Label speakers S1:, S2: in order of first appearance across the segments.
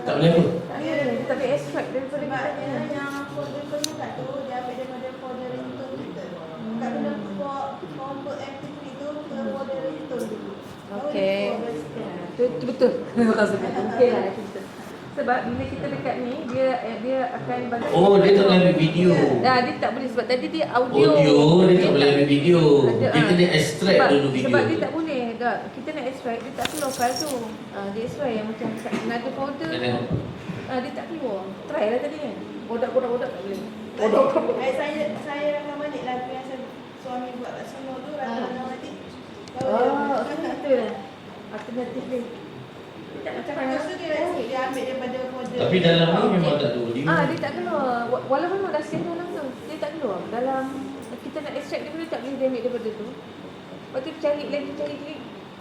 S1: Tak boleh apa?
S2: Tak boleh, dia tak boleh extract daripada
S3: Sebab
S2: kita.
S3: yang folder perlukan tu dia ambil daripada folder ringtone kita. Kat kena convert MP3 tu ke folder ringtone dulu.
S2: Okey. Itu betul. Rasa betul. Okey lah, itu betul. Sebab bila kita dekat ni, dia akan bagi.
S1: Oh, dia tak boleh ambil video.
S2: Dia tak boleh sebab tadi dia audio.
S1: Audio, dia tak boleh ambil video. Dia kena extract dulu video.
S2: Sebab dia tak boleh. Kita nak extract, dia tak keluar file tu. Dia extract yang macam ada folder tu. Dia tak keluar. Try lah tadi kan. Bodak tak boleh.
S3: Saya rakam balik lagu yang suami buat kat Sino tu, rakam balik.
S2: Betul lah. Alternatif dia. Tak macam mana.
S3: Lepas tu dia ambil daripada folder.
S1: Tapi dalam ni memang tak ada audio.
S2: Dia tak keluar. Walaupun memang dah save langsung, dia tak keluar. Dalam kita nak extract daripada tak boleh dia ambil daripada tu. Lepas tu cari lagi.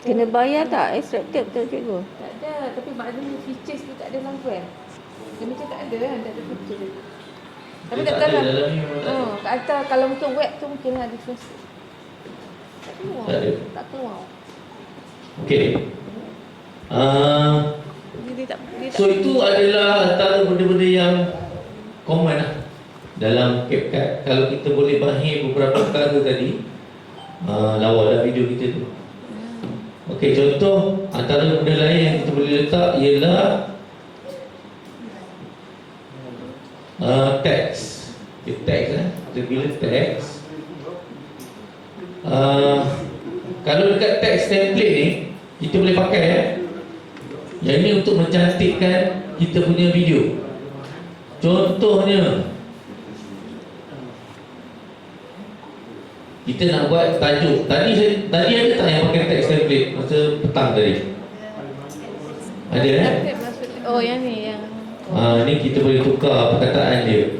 S4: Kena bayar tak extracted betul cikgu?
S2: Tak ada, tapi maknanya features tu tak ada dalam web. Dia macam tak ada kan, tak ada feature. Tapi
S1: Dia
S2: kat
S1: tak ada,
S2: dalam
S1: dalam ni memang tak ada.
S2: kat atas kalau mungkin web tu mungkin ada feature. Tak keluar.
S1: Tak ada.
S2: Tak keluar.
S1: Okey.
S2: Dia tak
S1: So itu adalah antara benda-benda yang common lah dalam CapCut. Kalau kita boleh bahir beberapa perkara tadi, lawa dah video kita tu. Okey, contoh antara benda lain yang kita boleh letak ialah teks. Teks lah. Kita bila teks. Kalau dekat teks template ni kita boleh pakai yang ini untuk mencantikkan kita punya video. Contohnya kita nak buat tajuk. Tadi ada tak yang pakai teks template masa petang tadi? Ada
S2: Oh, yang ni yang
S1: ni kita boleh tukar perkataan dia.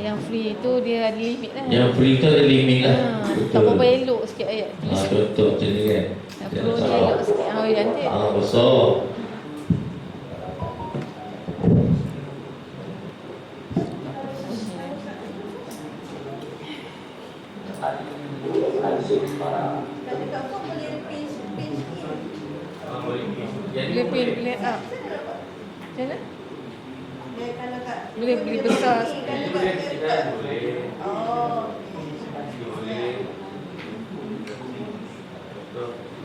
S2: yang free tu dia ada limit lah.
S1: Yang free tu ada limit lah.
S2: Tak berapa elok sikit ayat.
S1: Contoh macam ni kan.
S2: Yang pro dia elok sikit. Cantik.
S1: Besar.
S3: Kalau kat kau boleh pinch in.
S2: Boleh pilih up. Macam mana?
S3: Dia kalau kat
S2: Boleh beli besar.
S3: Oh.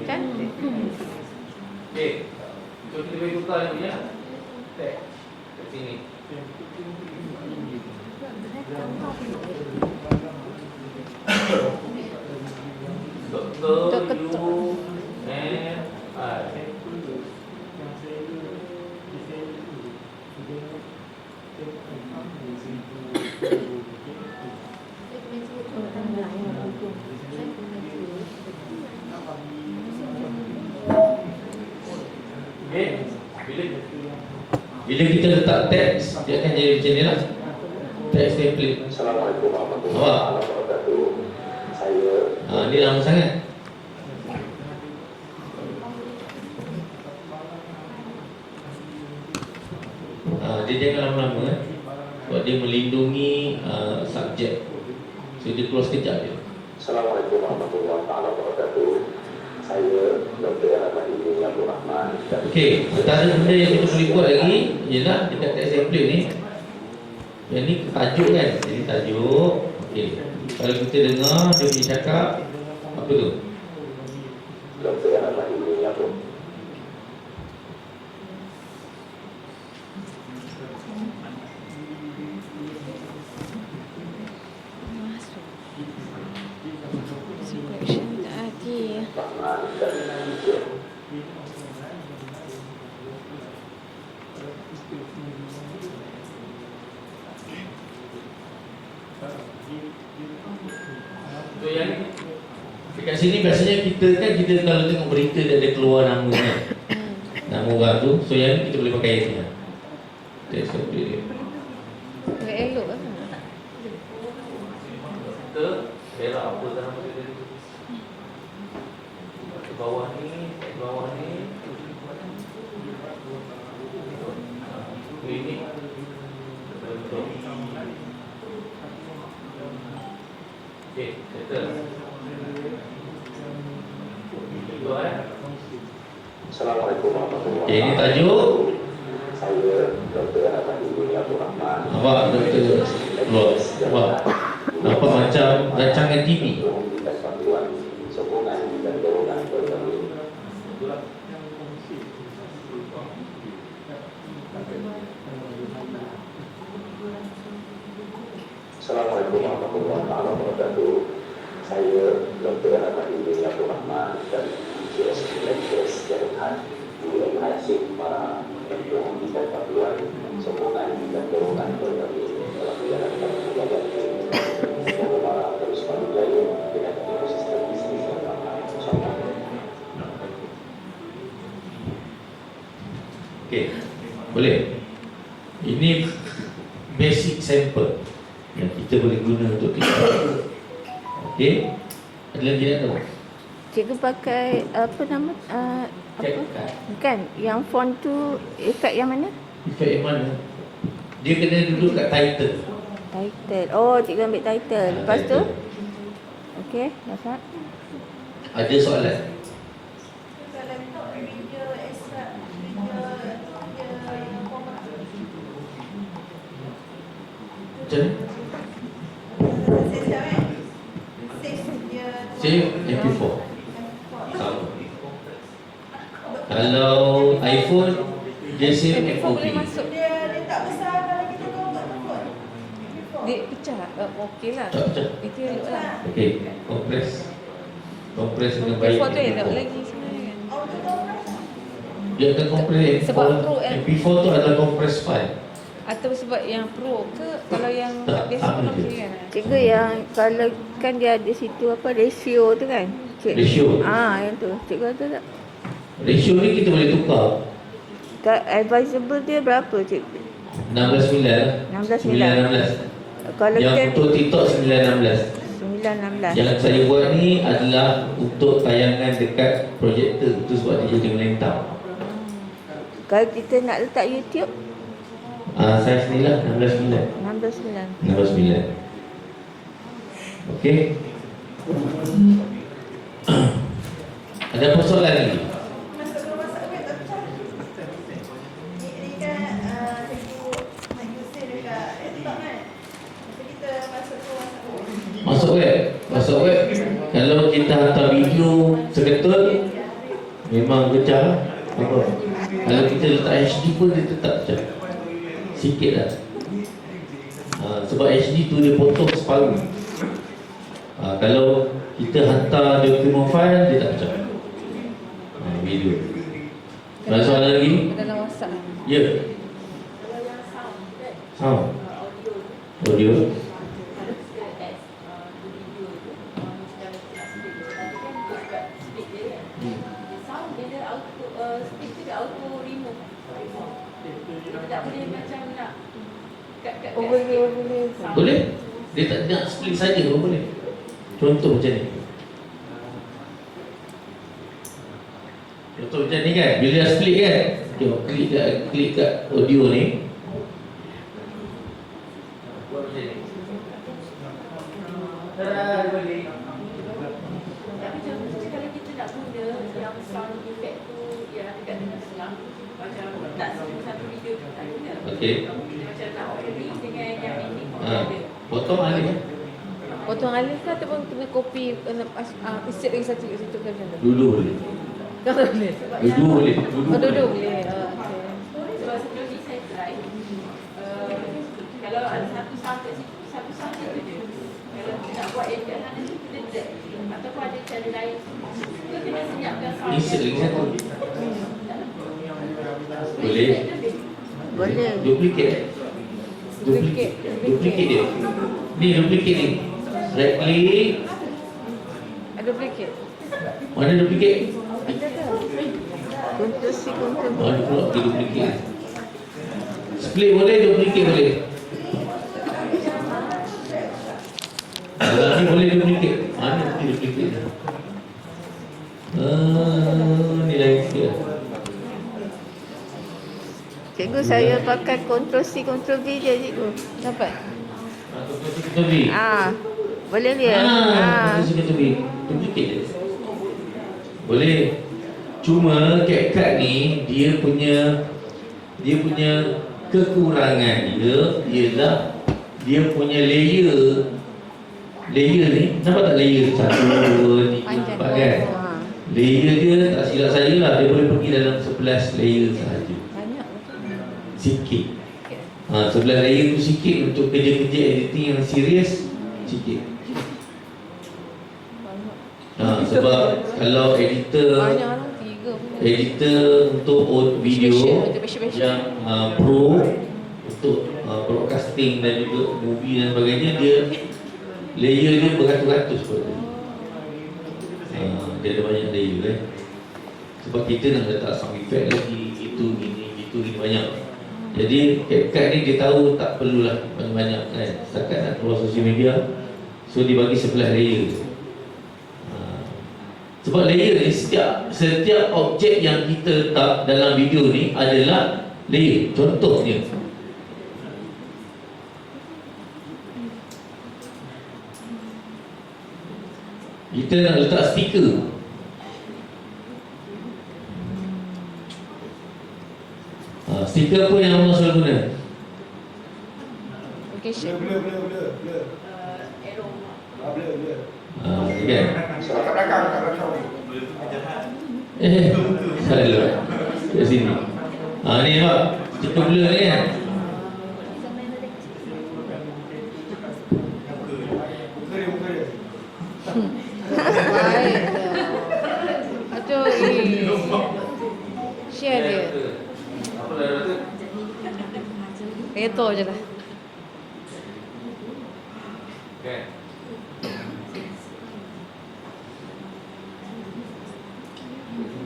S2: Cantik.
S1: Okey. So kita boleh tukar ni ya. Teks kat sini. Doktor you and I. Okay. Bila kita letak teks, dia akan jadi macam ni lah. Teks template.
S5: Assalamualaikum warahmatullahi wabarakatuh. Saya
S1: Ni lama sangat. Dia jangan lama-lama sebab dia melindungi subjek. So dia keluar sekejap je.
S5: Assalamualaikum warahmatullahi wabarakatuh. Saya Dr. Ahmadi Abdul Rahman.
S1: Okey, antara benda yang kita boleh buat lagi ialah dekat teks template ni. Yang ni tajuk kan. Jadi tajuk. Okey. Kalau kita dengar dia punya cakap apa tu?
S5: Dr. Ahmadi Abdul. Rahman dan Indonesia.
S1: So yang dekat sini biasanya kita kalau tengok berita dia ada keluar nama kan. Nama orang tu. So yang ni kita boleh pakai ni lah. Teks template dia.
S2: Boleh elok lah.
S1: Kita berak apa dalam dia tadi. Ke bawah ni, klinik. Okey, settle.
S5: Assalamualaikum warahmatullahi wabarakatuh.
S1: Okey, ini tajuk.
S5: Saya Dr. Ahmad Ibn Abdul Rahman.
S1: Nampak doktor keluar. Nampak? Nampak macam rancangan TV.
S5: Memberikan bantuan, sokongan dan dorongan kepada kami. Assalamualaikum warahmatullahi wabarakatuh. Saya Dr. Ahmad Ibn Abdul Rahman dan CS Jaringan UMIC para pendukung memberikan bantuan, sokongan dan dorongan kepada kami dalam menjalankan kegiatan ini. Semoga para terus berjaya dengan ekosistem bisnis yang aman. InsyaAllah.
S1: Okey. Boleh. Ini basic sample yang kita boleh guna untuk kita. Okey. Ada lagi nak tahu?
S4: Cikgu pakai apa nama? Apa? Bukan. Yang font tu efek yang mana?
S1: Efek yang mana? Dia kena duduk kat title.
S4: Title. Oh, cikgu ambil title. Lepas tu?
S1: Title.
S4: Okey, dapat.
S1: Ada soalan?
S3: Kalau untuk video extra, video format.
S1: Macam mana? Save MP4. Sama. Kalau iPhone, dia save
S2: MP4 boleh
S1: FOV.
S2: masuk.
S3: Dia tak besar kalau kita convert tu pun.
S2: Dia pecah. Okey lah.
S1: Tak pecah.
S2: Itu elok lah.
S1: Okey, compress. Compress dengan baik.
S2: MP4 tu elok lagi sebenarnya kan.
S3: Auto compress.
S1: Dia akan compress
S2: Sebab Pro and-
S1: MP4 tu adalah compress file.
S2: Atau sebab yang pro ke, kalau yang
S1: Tak,
S2: biasa
S1: sama
S2: pun
S1: je.
S2: okey kan.
S4: Cikgu yang kalau kan dia ada situ apa ratio tu kan?
S1: Ratio.
S4: Yang tu. Cikgu ada tak?
S1: Ratio ni kita boleh tukar.
S4: Advisable dia berapa cikgu?
S1: 16:9 lah.
S4: 16:9.
S1: 9:16.
S4: Kalau
S1: Yang
S4: kita
S1: untuk TikTok 9:16.
S4: 9:16.
S1: Yang saya buat ni adalah untuk tayangan dekat projektor. Itu sebab dia jadi melentang.
S4: Kalau kita nak letak YouTube
S1: Saiz ni lah 16:9.
S4: 16:9.
S1: 16:9. Okey. Ada apa soalan lagi?
S3: Masuk ke masak web tak pecah. Ni kan cikgu nak use dekat laptop kan. Masa kita masuk ke masak web.
S1: Masuk web. Masuk web. Kalau kita hantar video seketut, memang pecah. Apa? Kalau kita letak HD pun dia tetap pecah. Sikit lah. Sebab HD tu dia potong separuh. Kalau kita hantar dokumen file, dia tak pecah. Video. Ada soalan lagi?
S2: Dalam WhatsApp.
S1: Ya.
S3: Kalau yang sound kan.
S1: Sound.
S3: Audio.
S1: Audio.
S3: Ada kita add video tu macam nak split je. Tadi kan dia buat split je kan. Dia sound dia auto split tu dia auto remove. Dia tak boleh macam nak kat
S2: Boleh.
S1: Boleh? Dia tak nak split saja pun boleh. Contoh macam ni. Contoh macam ni kan, bila dah split kan, kita klik kat audio ni. Buat macam ni. Boleh.
S3: Tapi macam kalau kita nak guna yang sound effect tu yang dekat dengan selang macam tak satu video tu tak guna.
S1: Okey.
S3: Kita macam nak opening dengan yang ending pun
S1: Ha,
S3: ada.
S1: potong alih.
S2: Potong alih ke ataupun kena copy, kena insert lagi satu kat situ ke macam tu?
S1: Dulu boleh.
S2: Kan boleh.
S1: Dulu boleh.
S2: Duduk boleh. Okey.
S3: Sebab sebelum ni saya try kalau ada satu sound kat situ, satu sound situ je. Kalau kita nak buat edit mana tu kita drag ataupun ada cara lain. Kita kena senyapkan sound.
S1: Insert lagi satu. Boleh.
S4: Boleh.
S1: Duplicate. Duplicate dia. Ni duplicate ni. Right click.
S2: Ada duplicate.
S1: Mana duplicate?
S2: Ada ke?
S4: Control C, Control V.
S1: Mana pula dia duplicate? Split boleh, duplicate boleh. Kalau ni boleh duplicate. Mana ni duplicate dia? Ni lain sikit.
S4: Cikgu, saya pakai Control C, Control V je cikgu.
S2: Dapat.
S1: Kita beri.
S4: Boleh dia?
S1: Kita beri. Duplicate dia. Boleh. Cuma CapCut ni dia punya dia punya kekurangan dia ialah dia punya layer ni, nampak tak layer 1, 2, 3, 4 kan? Layer dia tak silap saya lah, dia boleh pergi dalam 11 layer sahaja.
S2: Banyak.
S1: Sikit. 11 layer tu sikit untuk kerja-kerja editing yang serius, sikit. Sebab kalau editor
S2: Banyak lah, 3 pun.
S1: editor untuk video
S2: Special.
S1: yang pro untuk broadcasting dan juga movie dan sebagainya, dia layer dia beratus-ratus pun. Dia ada banyak layer kan. Sebab kita nak letak sound effect lagi, gitu gini banyak. Jadi CapCut ni dia tahu tak perlulah banyak-banyak kan, setakat nak keluar sosial media, so dia bagi 11 layer. Sebab layer ni setiap objek yang kita letak dalam video ni adalah layer. Contohnya kita nak letak stiker. Stiker apa yang orang selalu guna?
S2: Location.
S3: Arrow.
S1: Kan? Salah. Kat sini. Ni nampak stiker blur ni kan?
S2: Baik dah. Aduh, share dia.
S1: Apa dah tu?
S2: Reto je lah.
S1: Kan?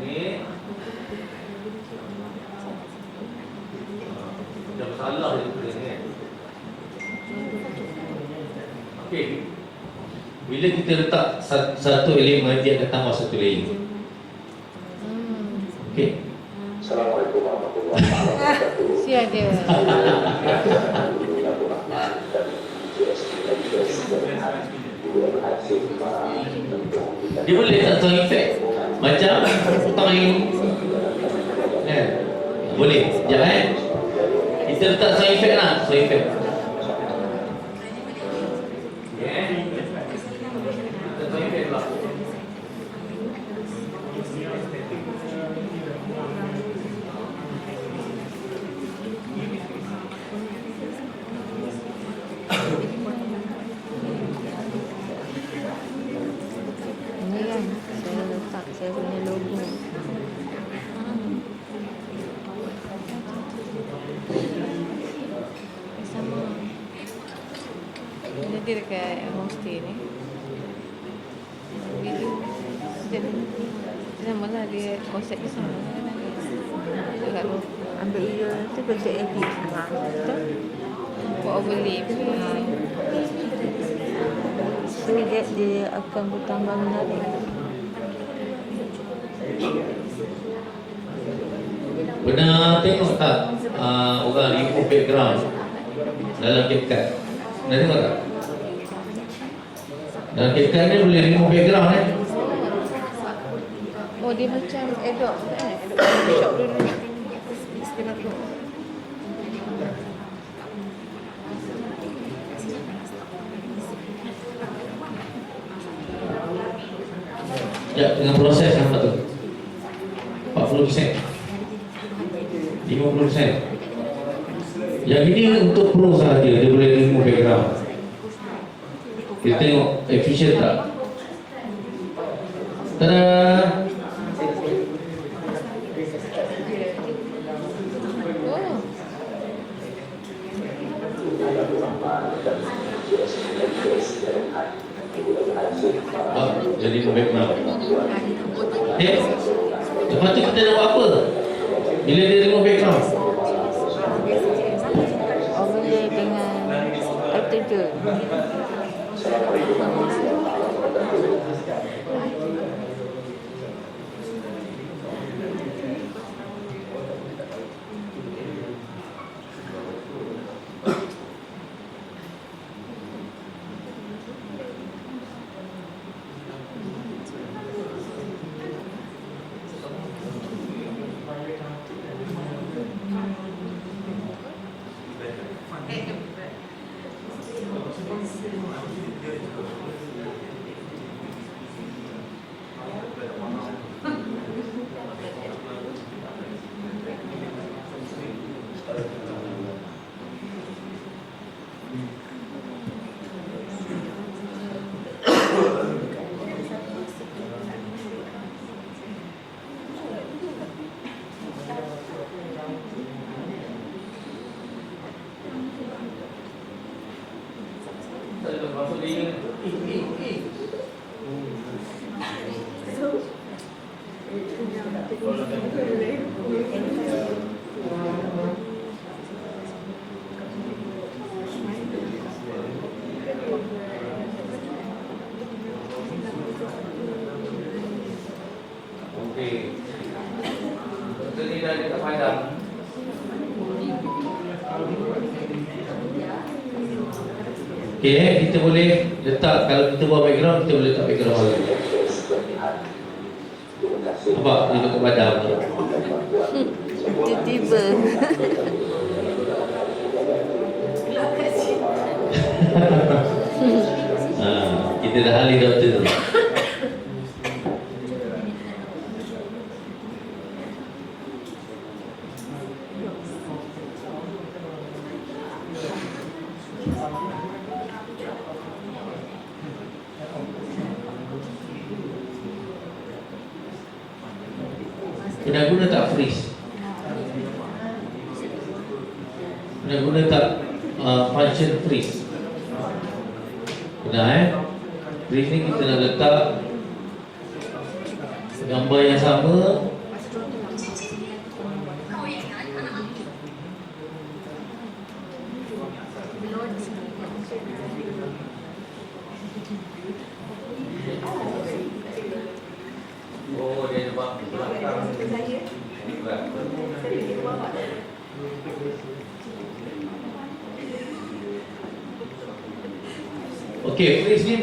S1: Ni dah salah dia tulis ni kan? Okey. Bila kita letak satu elemen, dia akan tambah satu layer. Okey.
S5: Assalamualaikum warahmatullahi wabarakatuh.
S2: Share dia.
S1: Dia boleh letak sound effect macam time. Boleh. Sekejap kita letak sound effect lah. Sound effect.
S4: Ini kan saya letak saya punya logo.
S2: Sama. Nanti dekat homestay ni. Video. Sama lah dia konsep dia sama. Agak lu.
S4: Ambil video tu kerja edit. Betul?
S2: Buat overlay pun.
S4: So dia akan bertambah menarik.
S1: Pernah tengok tak orang remove background dalam CapCut? Pernah tengok tak? Dalam CapCut ni boleh remove background
S2: Oh, dia macam Adobe kan? Adobe Photoshop dulu. Istilah tu.
S1: Ya, dengan proses yang satu 40%, 50%. Yang ini untuk pro sahaja, dia boleh remove background. Kita tengok efficient tak? Tada!
S2: Oh.
S1: Jadi background. Lepas tu kita nak buat apa? Bila dia remove background,
S4: Overlay dengan attitude.
S1: dia. Okey. Betul ni dah dekat padang. Okey, kita boleh letak, kalau kita buat background, kita boleh letak background lagi. Nampak dia dekat padang.
S4: Tiba-tiba.
S1: Kita dah ahli doktor tu. Pernah guna tak freeze? Pernah guna tak function freeze? Pernah Freeze ni kita nak letak gambar yang sama. Oh, dia ada belakang. Okey, freeze ni